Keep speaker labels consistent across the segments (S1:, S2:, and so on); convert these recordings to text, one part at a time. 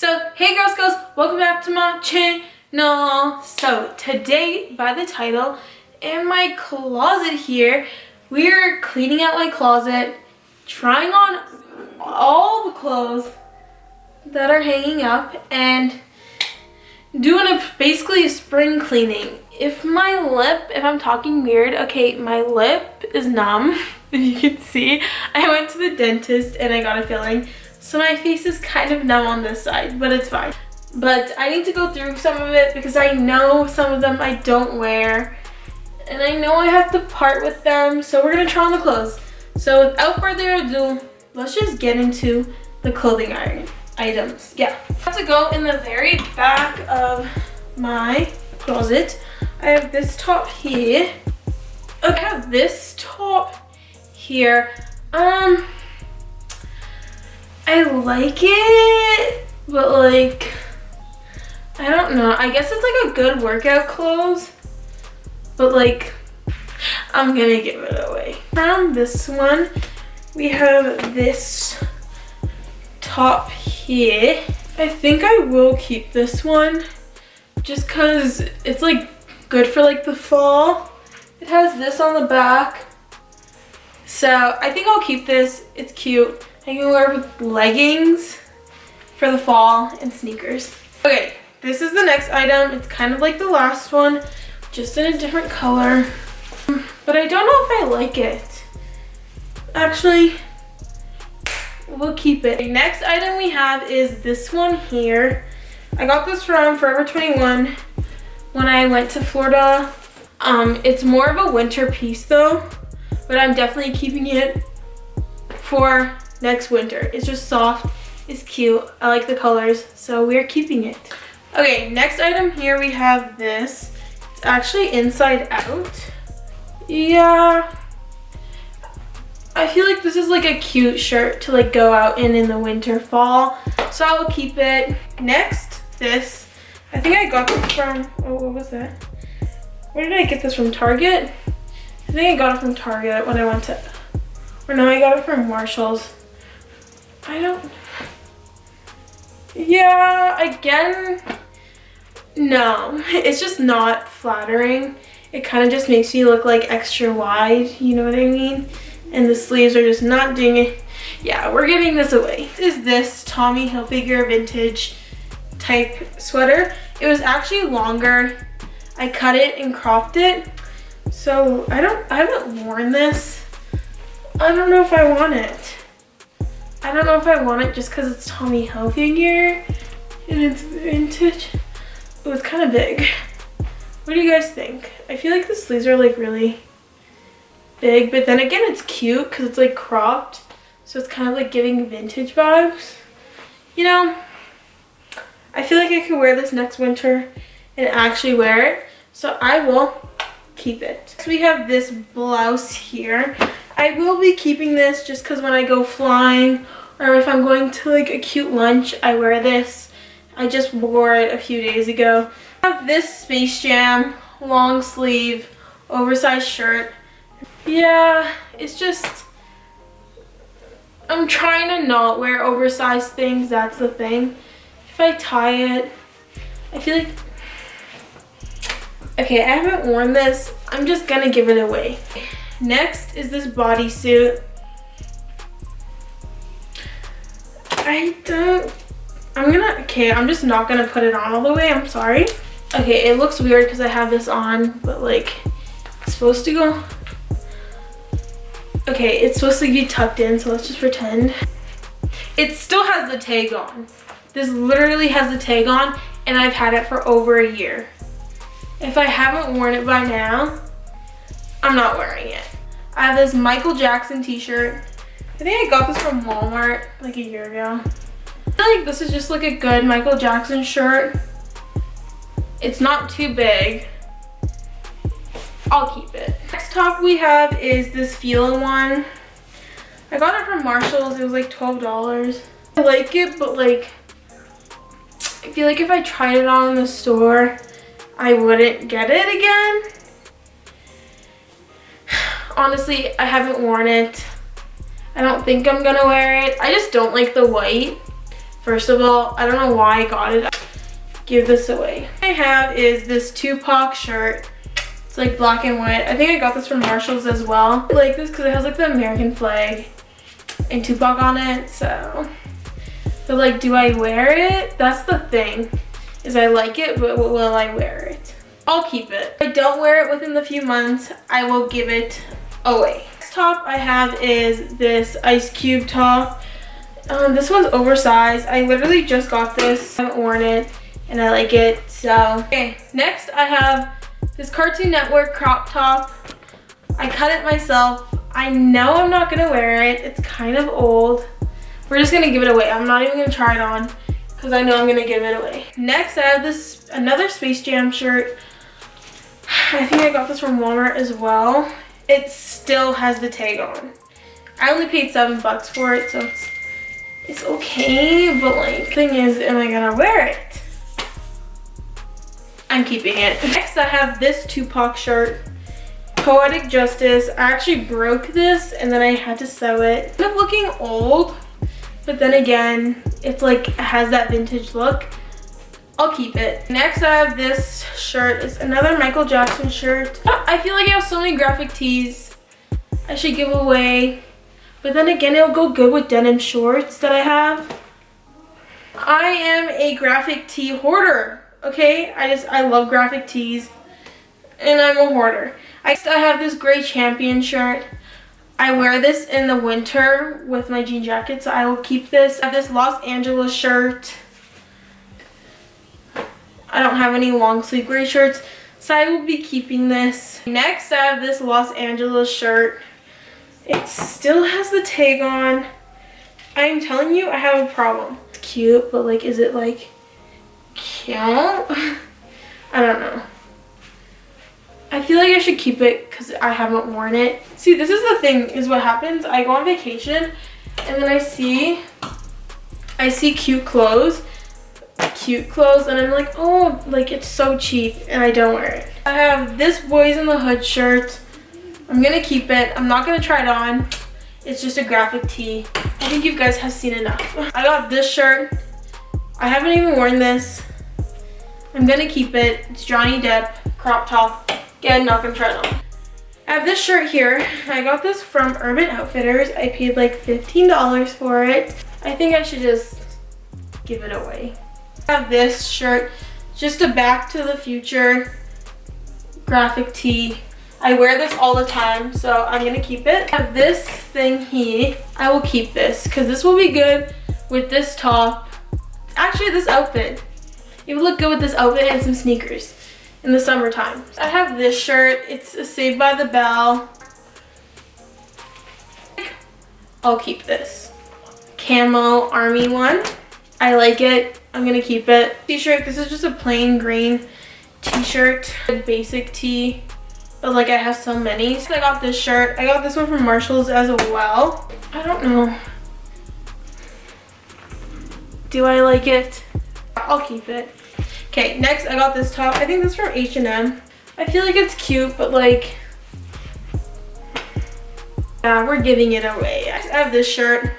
S1: So, hey girls, welcome back to my channel. So, today, by the title, in my closet here, we're cleaning out my closet, trying on all the clothes that are hanging up, and doing basically a spring cleaning. If I'm talking weird, okay, my lip is numb, if you can see. I went to the dentist and I got a filling. So my face is kind of numb on this side, but it's fine. But I need to go through some of it because I know some of them I don't wear. And I know I have to part with them, so we're gonna try on the clothes. So without further ado, let's just get into the clothing items. Yeah. I have to go in the very back of my closet. I have this top here. Okay, I have this top here. I like it, but like, I don't know. I guess it's like a good workout clothes, but like, I'm gonna give it away. From this one, we have this top here. I think I will keep this one just cause it's like good for like the fall. It has this on the back. So I think I'll keep this. It's cute. I can wear it with leggings for the fall and sneakers. Okay, this is the next item. It's kind of like the last one, just in a different color. But I don't know if I like it. Actually, we'll keep it. The next item we have is this one here. I got this from Forever 21 when I went to Florida. It's more of a winter piece though, but I'm definitely keeping it for next winter. It's just soft, it's cute, I like the colors, so we're keeping it. Okay, next item here we have this. It's actually inside out. Yeah, I feel like this is like a cute shirt to like go out in the winter, fall, so I will keep it. Next, this, I think I got this from, oh, what was that? Where did I get this from? Target? I think I got it from Target when I went to, or no, I got it from Marshall's. Yeah, again, no, it's just not flattering. It kind of just makes me look like extra wide, you know what I mean? And the sleeves are just not doing it. Yeah, we're giving this away. This is this Tommy Hilfiger vintage type sweater. It was actually longer. I cut it and cropped it. So I haven't worn this. I don't know if I want it. I don't know if I want it just because it's Tommy Hilfiger and it's vintage. Oh, it's kind of big. What do you guys think? I feel like the sleeves are like really big, but then again it's cute because it's like cropped. So it's kind of like giving vintage vibes. You know, I feel like I could wear this next winter and actually wear it. So I will keep it. So we have this blouse here. I will be keeping this just because when I go flying or if I'm going to like a cute lunch, I wear this. I just wore it a few days ago. I have this Space Jam long sleeve oversized shirt. Yeah, it's just, I'm trying to not wear oversized things, that's the thing. If I tie it, I feel like, okay, I haven't worn this. I'm just gonna give it away. Next is this bodysuit. I'm just not gonna put it on all the way, I'm sorry. Okay, it looks weird because I have this on, but like, it's supposed to go, okay, it's supposed to be tucked in, so let's just pretend. It still has the tag on. This literally has the tag on, and I've had it for over a year. If I haven't worn it by now, I'm not wearing it. I have this Michael Jackson t-shirt. I think I got this from Walmart like a year ago. I feel like this is just like a good Michael Jackson shirt. It's not too big. I'll keep it. Next top we have is this Fila one. I got it from Marshall's. It was like $12. I like it, but like, I feel like if I tried it on in the store, I wouldn't get it again. Honestly, I haven't worn it. I don't think I'm gonna wear it. I just don't like the white. First of all, I don't know why I got it. Give this away. What I have is this Tupac shirt. It's like black and white. I think I got this from Marshall's as well. I like this because it has like the American flag and Tupac on it, so. But like, do I wear it? That's the thing, is I like it, but will I wear it? I'll keep it. If I don't wear it within the few months, I will give it away. Next top I have is this Ice Cube top. This one's oversized. I literally just got this. I haven't worn it and I like it, so. Okay, next I have this Cartoon Network crop top. I cut it myself. I know I'm not gonna wear it. It's kind of old. We're just gonna give it away. I'm not even gonna try it on because I know I'm gonna give it away. Next I have this, another Space Jam shirt. I think I got this from Walmart as well. It still has the tag on. I only paid $7 for it, so it's okay, but like, the thing is, am I gonna wear it? I'm keeping it. Next I have this Tupac shirt, Poetic Justice. I actually broke this and then I had to sew it. Kind of looking old, but then again, it's like, it has that vintage look. I'll keep it. Next I have this shirt. It's another Michael Jackson shirt. I feel like I have so many graphic tees I should give away, but then again, it'll go good with denim shorts that I have. I am a graphic tee hoarder, okay? I love graphic tees and I'm a hoarder. I have this gray Champion shirt. I wear this in the winter with my jean jacket, so I will keep this. I have this Los Angeles shirt. I don't have any long sleeve gray shirts, so I will be keeping this. Next, I have this Los Angeles shirt. It still has the tag on. I'm telling you, I have a problem. It's cute, but like, is it like cute? I don't know. I feel like I should keep it because I haven't worn it. See, this is the thing, is what happens. I go on vacation and then I see cute clothes, and I'm like, oh, like, it's so cheap, and I don't wear it. I have this Boys in the Hood shirt. I'm gonna keep it. I'm not gonna try it on. It's just a graphic tee. I think you guys have seen enough. I got this shirt. I haven't even worn this. I'm gonna keep it. It's Johnny Depp crop top. Again, not gonna try it on. I have this shirt here. I got this from Urban Outfitters. I paid like $15 for it. I think I should just give it away. I have this shirt, just a Back to the Future graphic tee. I wear this all the time, so I'm gonna keep it. I have this thing here. I will keep this because this will be good with this top. Actually, this outfit. It would look good with this outfit and some sneakers in the summertime. I have this shirt. It's a Saved by the Bell. I'll keep this. Camo army one. I like it. I'm gonna keep it. T-shirt. This is just a plain green t-shirt. Basic tee. But like, I have so many. So I got this shirt. I got this one from Marshall's as well. I don't know. Do I like it? I'll keep it. Okay, next I got this top. I think this is from H&M. I feel like it's cute, but like, yeah, we're giving it away. I have this shirt.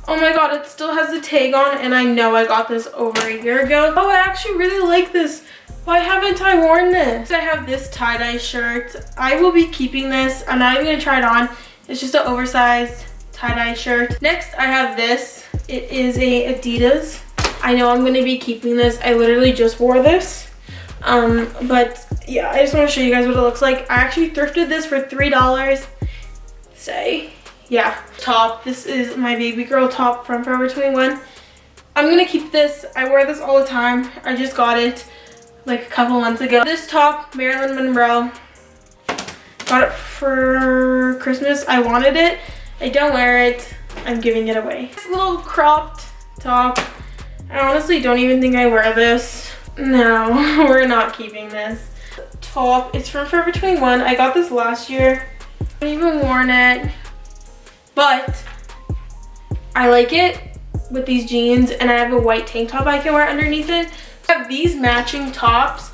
S1: Oh my god, it still has the tag on, and I know I got this over a year ago. Oh, I actually really like this. Why haven't I worn this? I have this tie-dye shirt. I will be keeping this. I'm not even gonna try it on. It's just an oversized tie-dye shirt. Next, I have this. It is a Adidas. I know I'm gonna be keeping this. I literally just wore this. But yeah, I just wanna show you guys what it looks like. I actually thrifted this for $3. Say, yeah. Top, this is my baby girl top from Forever 21. I'm gonna keep this. I wear this all the time. I just got it like a couple months ago. This top, Marilyn Monroe. Got it for Christmas. I wanted it. I don't wear it. I'm giving it away. This little cropped top. I honestly don't even think I wear this. No, we're not keeping this. Top, it's from Forever 21. I got this last year. I haven't even worn it, but I like it with these jeans, and I have a white tank top I can wear underneath it. I have these matching tops.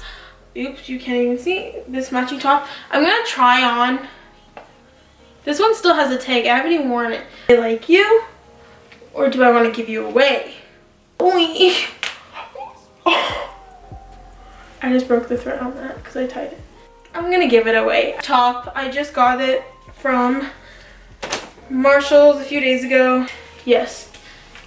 S1: Oops, you can't even see this matching top. I'm gonna try on. This one still has a tag. I haven't even worn it. Do I like you, or do I want to give you away? Oink. Oh. I just broke the thread on that because I tied it. I'm gonna give it away. Top, I just got it from Marshall's a few days ago. Yes,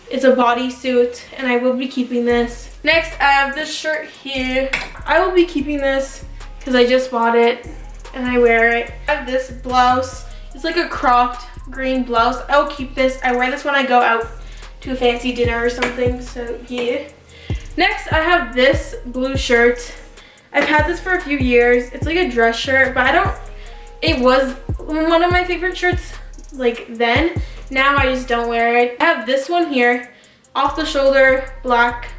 S1: it's a bodysuit and I will be keeping this. Next, I have this shirt here. I will be keeping this because I just bought it and I wear it. I have this blouse. It's like a cropped green blouse. I will keep this. I wear this when I go out to a fancy dinner or something, so yeah. Next, I have this blue shirt. I've had this for a few years. It's like a dress shirt, but it was one of my favorite shirts like then. Now I just don't wear it. I have this one here, off the shoulder, black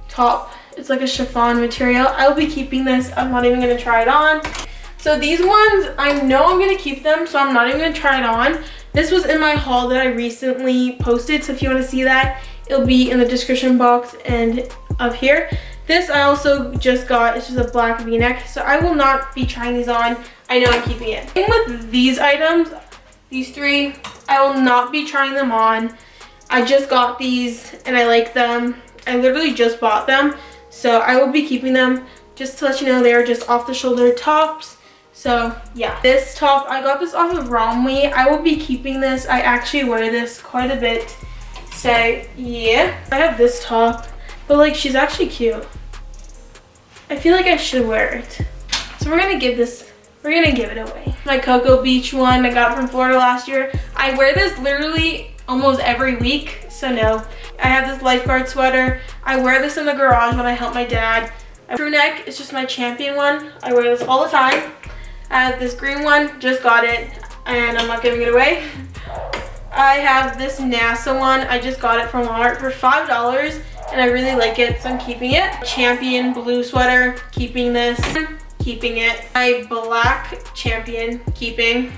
S1: top. It's like a chiffon material. I will be keeping this. I'm not even gonna try it on. So these ones, I know I'm gonna keep them, so I'm not even gonna try it on. This was in my haul that I recently posted, so if you wanna see that, it'll be in the description box and up here. This I also just got. It's just a black v-neck, so I will not be trying these on. I know I'm keeping it. And with these items, these three, I will not be trying them on. I just got these and I like them. I literally just bought them, so I will be keeping them. Just to let you know, they are just off the shoulder tops. So yeah, this top, I got this off of Romwe. I will be keeping this. I actually wear this quite a bit. So yeah, I have this top, but like she's actually cute. I feel like I should wear it. So we're gonna give it away. My Cocoa Beach one, I got it from Florida last year. I wear this literally almost every week, so no. I have this lifeguard sweater. I wear this in the garage when I help my dad. A crew neck is just my champion one. I wear this all the time. I have this green one, just got it, and I'm not giving it away. I have this NASA one. I just got it from Walmart for $5 and I really like it, so I'm keeping it. Champion blue sweater, keeping this, keeping it. My black champion, keeping.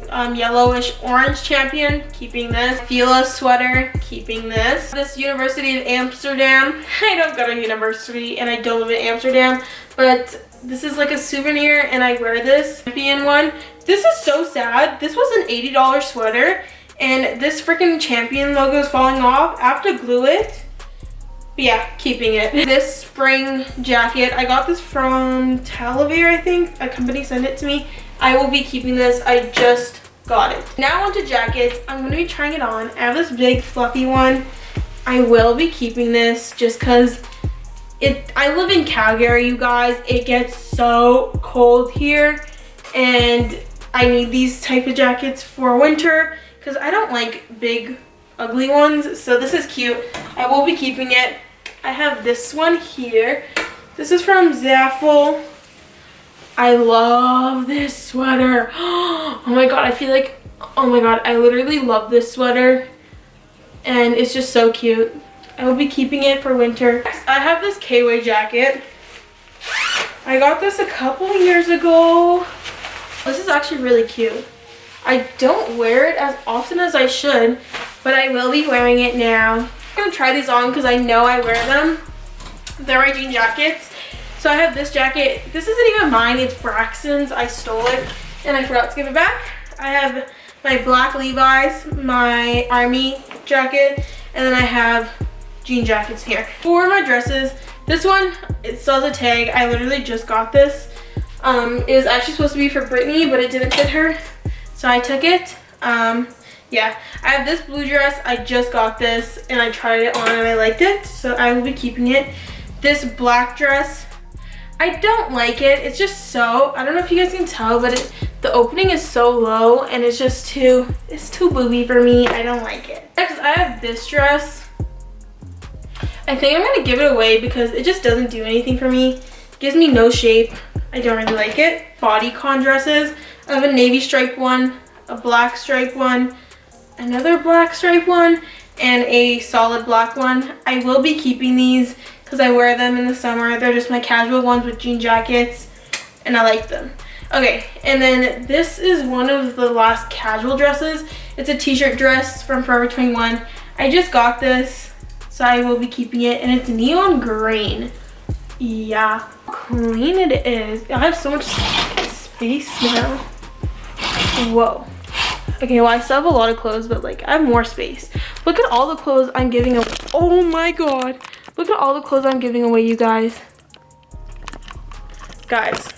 S1: Yellowish orange champion, keeping this. Fila sweater, keeping this. This University of Amsterdam. I don't go to university and I don't live in Amsterdam, but this is like a souvenir and I wear this champion one. This is so sad. This was an $80 sweater and this freaking champion logo is falling off. I have to glue it. But yeah, keeping it. This spring jacket, I got this from Talavere, I think. A company sent it to me. I will be keeping this. I just got it. Now onto jackets. I'm going to be trying it on. I have this big fluffy one. I will be keeping this just because I live in Calgary, you guys. It gets so cold here and I need these type of jackets for winter because I don't like big ugly ones. So this is cute. I will be keeping it. I have this one here. This is from Zaffel. I love this sweater. Oh my god, I feel like, oh my god, I literally love this sweater and it's just so cute. I will be keeping it for winter. I have this K-Way jacket. I got this a couple years ago. This is actually really cute. I don't wear it as often as I should, but I will be wearing it now. I'm gonna try these on because I know I wear them. They're my jean jackets. So I have this jacket. This isn't even mine, it's Braxton's. I stole it and I forgot to give it back. I have my black Levi's, my army jacket, and then I have jean jackets here. For my dresses, this one, it still has a tag. I literally just got this. It was actually supposed to be for Brittany, but it didn't fit her, so I took it. Yeah, I have this blue dress. I just got this and I tried it on and I liked it, so I will be keeping it. This black dress, I don't like it. It's just so, I don't know if you guys can tell, but the opening is so low and it's just it's too booby for me. I don't like it. Next, I have this dress. I think I'm gonna give it away because it just doesn't do anything for me. It gives me no shape. I don't really like it. Bodycon dresses. I have a navy stripe one, a black stripe one, another black stripe one, and a solid black one. I will be keeping these because I wear them in the summer. They're just my casual ones with jean jackets and I like them. Okay, and then this is one of the last casual dresses. It's a t-shirt dress from Forever 21. I just got this, so I will be keeping it, and it's neon green. Yeah, how clean it is. I have so much space now. Whoa. Okay, well, I still have a lot of clothes, but like I have more space. Look at all the clothes I'm giving away. Oh my god. Look at all the clothes I'm giving away, you guys. Guys,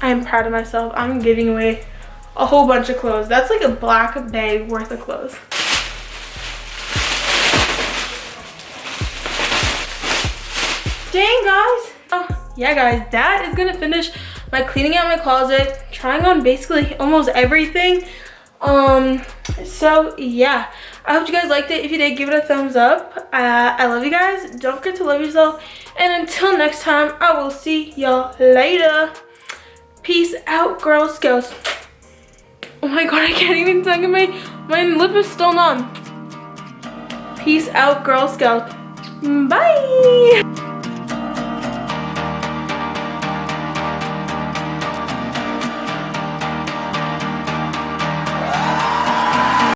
S1: I am proud of myself. I'm giving away a whole bunch of clothes. That's like a black bag worth of clothes. Dang, guys. Oh, yeah, guys, that is gonna finish my cleaning out my closet, trying on basically almost everything. So yeah, I hope you guys liked it. If you did, give it a thumbs up. I love you guys. Don't forget to love yourself. And until next time, I will see y'all later. Peace out, Girl Scouts. Oh my god, I can't even talk. My lip is still numb. Peace out, Girl Scouts. Bye.